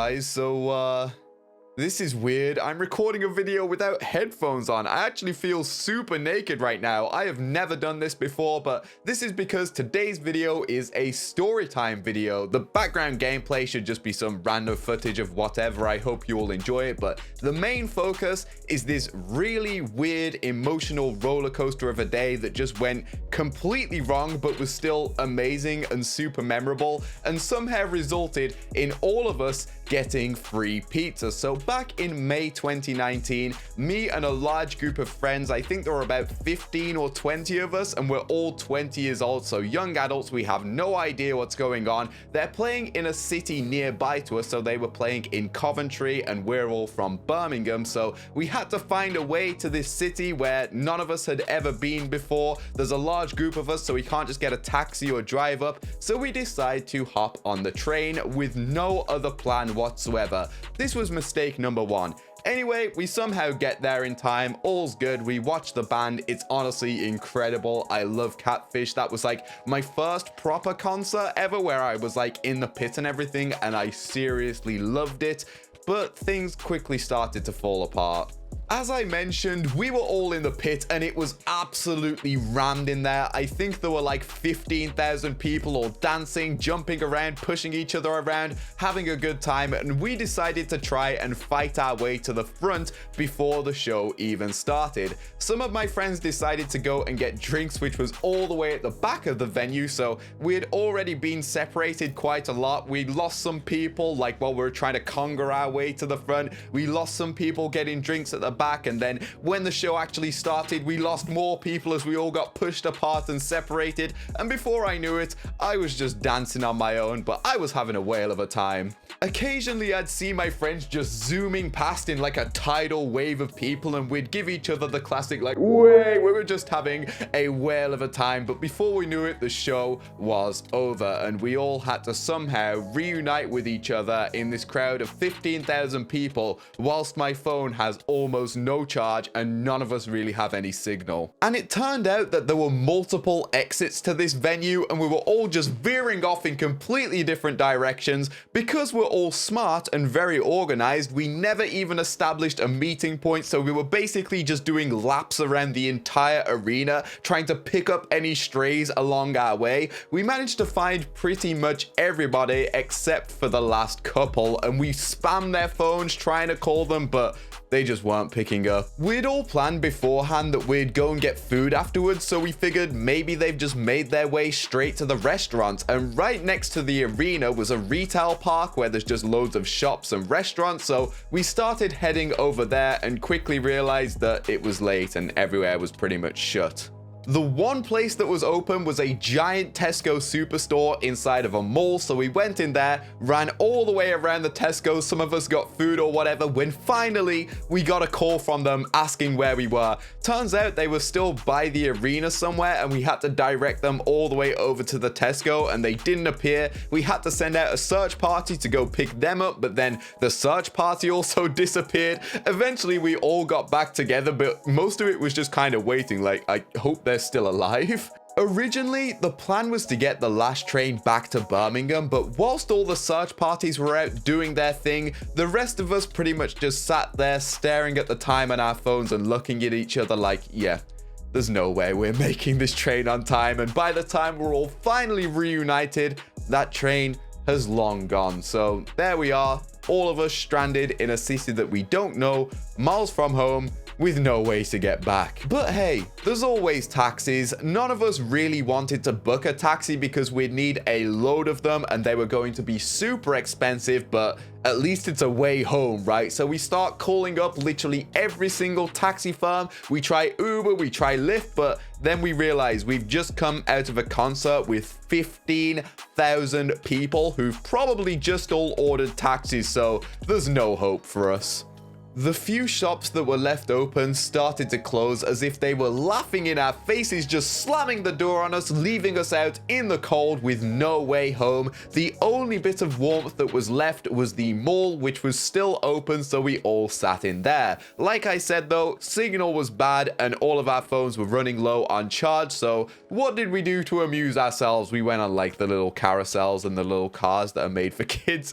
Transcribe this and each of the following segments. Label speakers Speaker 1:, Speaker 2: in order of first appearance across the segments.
Speaker 1: guys, so this is weird. I'm recording a video without headphones on. I actually feel super naked right now. I have never done this before, but this is because today's video is a story time video. The background gameplay should just be some random footage of whatever. I hope you all enjoy it, but the main focus is this really weird emotional roller coaster of a day that just went completely wrong, but was still amazing and super memorable, and somehow resulted in all of us getting free pizza. So back in May 2019, me and a large group of friends, I think there were about 15 or 20 of us, and we're all 20 years old, so young adults, we have no idea what's going on. They're playing in a city nearby to us, so they were playing in Coventry, and we're all from Birmingham, so we had to find a way to this city where none of us had ever been before. There's a large group of us, so we can't just get a taxi or drive up, so we decide to hop on the train with no other plan whatsoever. This was mistake number one. Anyway, we somehow get there in time. All's good. We watch the band. It's honestly incredible. I love Catfish. That was like my first proper concert ever where I was like in the pit and everything, and I seriously loved it. But things quickly started to fall apart. As I mentioned, we were all in the pit and it was absolutely rammed in there. I think there were like 15,000 people all dancing, jumping around, pushing each other around, having a good time, and we decided to try and fight our way to the front before the show even started. Some of my friends decided to go and get drinks, which was all the way at the back of the venue, so we had already been separated quite a lot. We lost some people, like while we were trying to conga our way to the front. We lost some people getting drinks at the back, and then when the show actually started, we lost more people as we all got pushed apart and separated, and before I knew it, I was just dancing on my own, but I was having a whale of a time. Occasionally I'd see my friends just zooming past in like a tidal wave of people, and we'd give each other the classic like way. We were just having a whale of a time, but before we knew it, the show was over and we all had to somehow reunite with each other in this crowd of 15,000 people, whilst my phone has almost no charge and none of us really have any signal. And it turned out that there were multiple exits to this venue, and we were all just veering off in completely different directions. Because we're all smart and very organized, we never even established a meeting point, so we were basically just doing laps around the entire arena, trying to pick up any strays along our way. We managed to find pretty much everybody except for the last couple, and we spammed their phones trying to call them, but they just weren't picking up. We'd all planned beforehand that we'd go and get food afterwards, so we figured maybe they've just made their way straight to the restaurant. And right next to the arena was a retail park where there's just loads of shops and restaurants, so we started heading over there and quickly realized that it was late and everywhere was pretty much shut. The one place that was open was a giant Tesco superstore inside of a mall, so we went in there, ran all the way around the Tesco, some of us got food or whatever, when finally we got a call from them asking where we were. Turns out they were still by the arena somewhere, and we had to direct them all the way over to the Tesco, and they didn't appear. We had to send out a search party to go pick them up, but then the search party also disappeared. Eventually we all got back together, but most of it was just kind of waiting, like, I hope they're still alive. Originally, the plan was to get the last train back to Birmingham, but whilst all the search parties were out doing their thing, the rest of us pretty much just sat there staring at the time on our phones and looking at each other like, yeah, there's no way we're making this train on time. And by the time we're all finally reunited, that train has long gone. So there we are, all of us stranded in a city that we don't know, miles from home, with no way to get back. But hey, there's always taxis. None of us really wanted to book a taxi because we'd need a load of them and they were going to be super expensive, but at least it's a way home, right? So we start calling up literally every single taxi firm. We try Uber, we try Lyft, but then we realize we've just come out of a concert with 15,000 people who've probably just all ordered taxis, so there's no hope for us. The few shops that were left open started to close as if they were laughing in our faces, just slamming the door on us, leaving us out in the cold with no way home. The only bit of warmth that was left was the mall, which was still open, so we all sat in there. Like I said though, signal was bad and all of our phones were running low on charge, so what did we do to amuse ourselves? We went on like the little carousels and the little cars that are made for kids.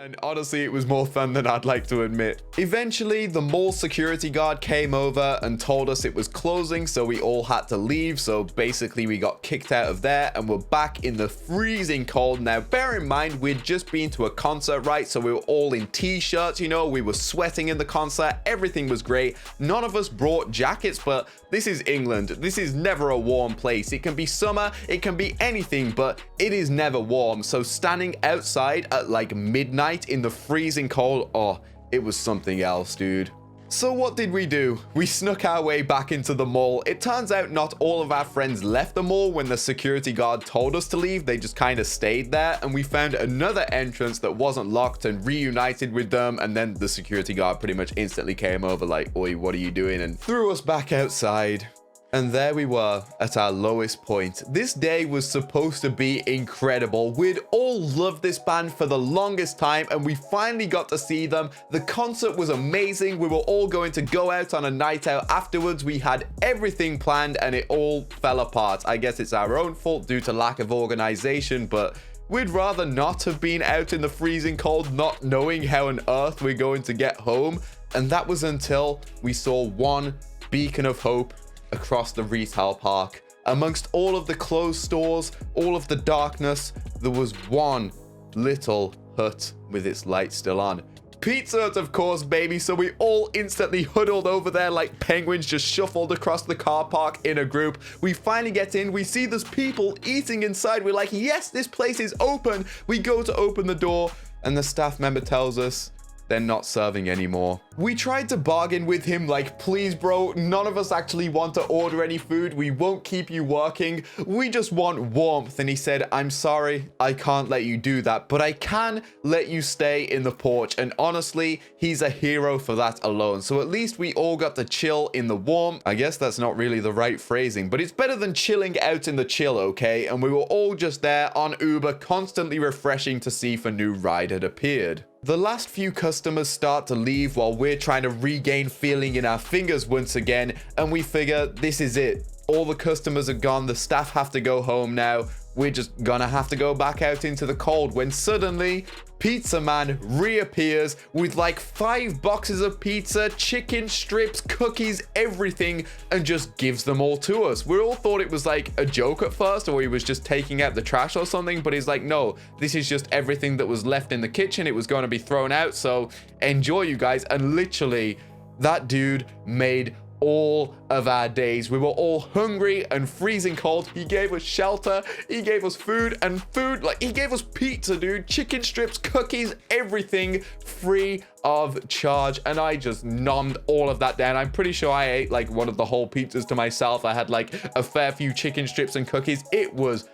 Speaker 1: And honestly, it was more fun than I'd like to admit. Eventually, the mall security guard came over and told us it was closing, so we all had to leave. So basically, we got kicked out of there and we're back in the freezing cold. Now, bear in mind, we'd just been to a concert, right? So we were all in t-shirts, you know, we were sweating in the concert. Everything was great. None of us brought jackets, but this is England. This is never a warm place. It can be summer, it can be anything, but it is never warm. So standing outside at like midnight in the freezing cold, oh, it was something else, dude. So what did we do? We snuck our way back into the mall. It turns out not all of our friends left the mall when the security guard told us to leave. They just kind of stayed there, and we found another entrance that wasn't locked and reunited with them. And then the security guard pretty much instantly came over like, "Oi, what are you doing?" and threw us back outside. And there we were at our lowest point. This day was supposed to be incredible. We'd all loved this band for the longest time, and we finally got to see them. The concert was amazing. We were all going to go out on a night out afterwards. We had everything planned and it all fell apart. I guess it's our own fault due to lack of organization, but we'd rather not have been out in the freezing cold, not knowing how on earth we're going to get home. And that was until we saw one beacon of hope across the retail park. Amongst all of the closed stores, all of the darkness, there was one little hut with its light still on. Pizza Hut, of course, baby. So we all instantly huddled over there like penguins, just shuffled across the car park in a group. We finally get in. We see there's people eating inside. We're like, yes, this place is open. We go to open the door and the staff member tells us they're not serving anymore. We tried to bargain with him like, please bro, none of us actually want to order any food. We won't keep you working. We just want warmth. And he said, I'm sorry, I can't let you do that, but I can let you stay in the porch. And honestly, he's a hero for that alone. So at least we all got to chill in the warm. I guess that's not really the right phrasing, but it's better than chilling out in the chill, okay? And we were all just there on Uber, constantly refreshing to see if a new ride had appeared. The last few customers start to leave while we're trying to regain feeling in our fingers once again, and we figure this is it. All the customers are gone, the staff have to go home now. We're just gonna have to go back out into the cold when suddenly Pizza Man reappears with like 5 boxes of pizza, chicken strips, cookies, everything, and just gives them all to us. We all thought it was like a joke at first, or he was just taking out the trash or something, but he's like, no, this is just everything that was left in the kitchen. It was going to be thrown out, so enjoy, you guys. And literally, that dude made all of our days. We were all hungry and freezing cold. He gave us shelter, he gave us food, and food, like, he gave us pizza, dude, chicken strips, cookies, everything free of charge. And I just nommed all of that down. I'm pretty sure I ate like one of the whole pizzas to myself. I had like a fair few chicken strips and cookies. It was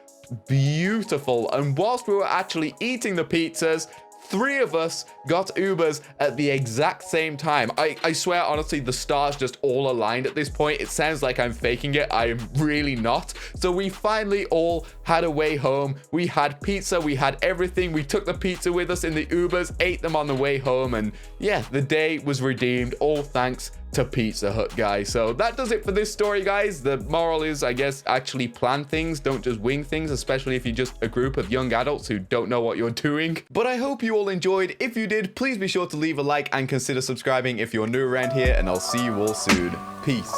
Speaker 1: beautiful. And whilst we were actually eating the pizzas, 3 of us got Ubers at the exact same time. I swear, honestly, the stars just all aligned at this point. It sounds like I'm faking it. I'm really not. So we finally all had a way home. We had pizza. We had everything. We took the pizza with us in the Ubers, ate them on the way home. And yeah, the day was redeemed. All thanks to Pizza Hut, guys. So that does it for this story, guys. The moral is, I guess, actually plan things. Don't just wing things, especially if you're just a group of young adults who don't know what you're doing. But I hope you all enjoyed. If you did, please be sure to leave a like and consider subscribing if you're new around here, and I'll see you all soon. Peace.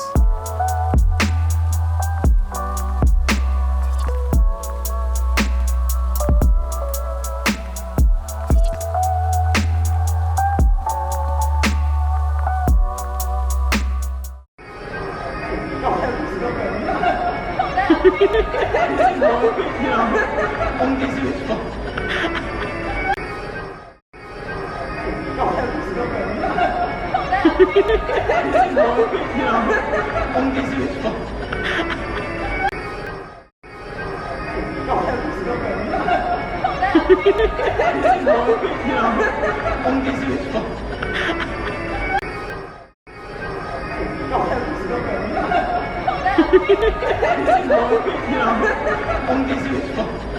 Speaker 2: Ja,